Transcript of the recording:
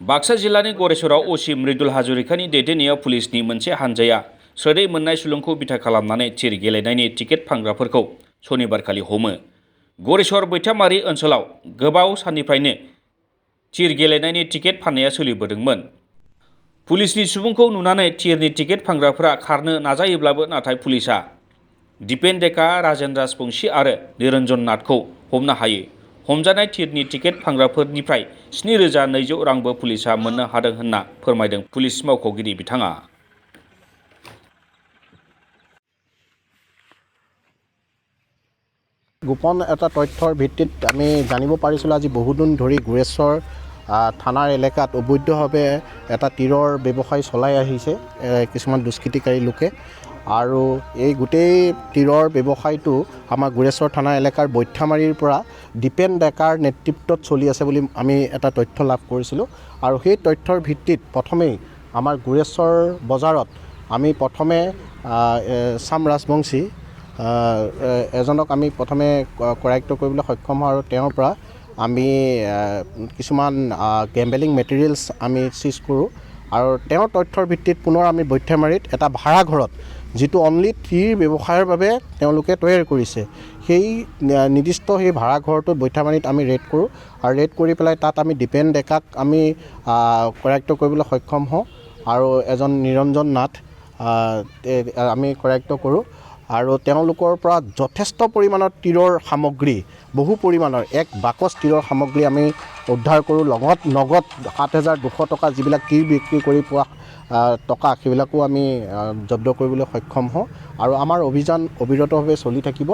बाक्सा जिल्लानि गरेश्वराव असि मृदुल हाजरिकानि दैदेननायाव पुलिसनि मोनसे हानजाया सोदै मोननाय सुलुंखौ बिथा खालामनानै थिर गेलेनायनि टिकेट फानग्राफोरखौ सनिबारखालि हमो। गरेश्वर बैथामारि ओनसोलाव गोबाव साननिफ्रायनो थिर गेलेनायनि टिकेट फाननाया सोलिबोदोंमोन। पुलिसनि सुबुंखौ नुनानै थिरनि टिकेट फानग्राफोरा खारनो नाजायोब्लाबो नाथाय पुलिसआ दिपेन डेका, राजेन राजबंशी आरो निरन्जन नाथखौ हमनो हायो। हमजानाय थिरनि टिकेट फानग्राफोरनिफ्राय 7,200 रांबो पुलिसआ मोननो हादों होनना फोरमायदों पुलिस मावख'गिरि बिथाङा। গোপন এটা তথ্যৰ ভিত্তিত আমি জানিব পাৰিছিলোঁ আজি বহুদিন ধৰি গুৰেশ্বৰ থানাৰ এলেকাত অবৈধভাৱে এটা তীৰৰ ব্যৱসায় চলাই আহিছে কিছুমান দুষ্কৃতিকাৰী লোকে। আৰু এই গোটেই তীৰৰ ব্যৱসায়টো আমাৰ গুৰেশ্বৰ থানা এলেকাৰ বৈঠামাৰীৰ পৰা দীপেন ডেকাৰ নেতৃত্বত চলি আছে বুলি আমি এটা তথ্য লাভ কৰিছিলোঁ। আৰু সেই তথ্যৰ ভিত্তিত প্ৰথমেই আমাৰ গুৰেশ্বৰ বজাৰত আমি প্ৰথমে শ্যাম ৰাজবংশী এজনক আমি প্ৰথমে কৰায়ত্ব কৰিবলৈ সক্ষম হওঁ আৰু তেওঁৰ পৰা আমি কিছুমান গেম্বেলিং মেটেৰিয়েলছ আমি চিজ কৰোঁ। আৰু তেওঁৰ তথ্যৰ ভিত্তিত পুনৰ আমি বৈঠামাৰীত এটা ভাড়াঘৰত যিটো অনলি তীৰ ব্যৱসায়ৰ বাবে তেওঁলোকে তৈয়াৰ কৰিছে সেই নিৰ্দিষ্ট সেই ভাড়াঘৰটোত বৈঠামাৰীত আমি ৰেড কৰোঁ। আৰু ৰেড কৰি পেলাই তাত আমি দীপেন ডেকাক আমি কৰায়ত্ব কৰিবলৈ সক্ষম হওঁ আৰু এজন নিৰঞ্জন নাথ আমি কৰায়ত্ব কৰোঁ। আৰু তেওঁলোকৰ পৰা যথেষ্ট পৰিমাণৰ তীৰৰ সামগ্ৰী বহু পৰিমাণৰ এক বাকচ তীৰৰ সামগ্ৰী আমি উদ্ধাৰ কৰোঁ। লগত নগদ 7,200 টকা যিবিলাক তীৰ বিক্ৰী কৰি পোৱা টকা সেইবিলাকো আমি জব্দ কৰিবলৈ সক্ষম হওঁ। আৰু আমাৰ অভিযান অবিৰতভাৱে চলি থাকিব।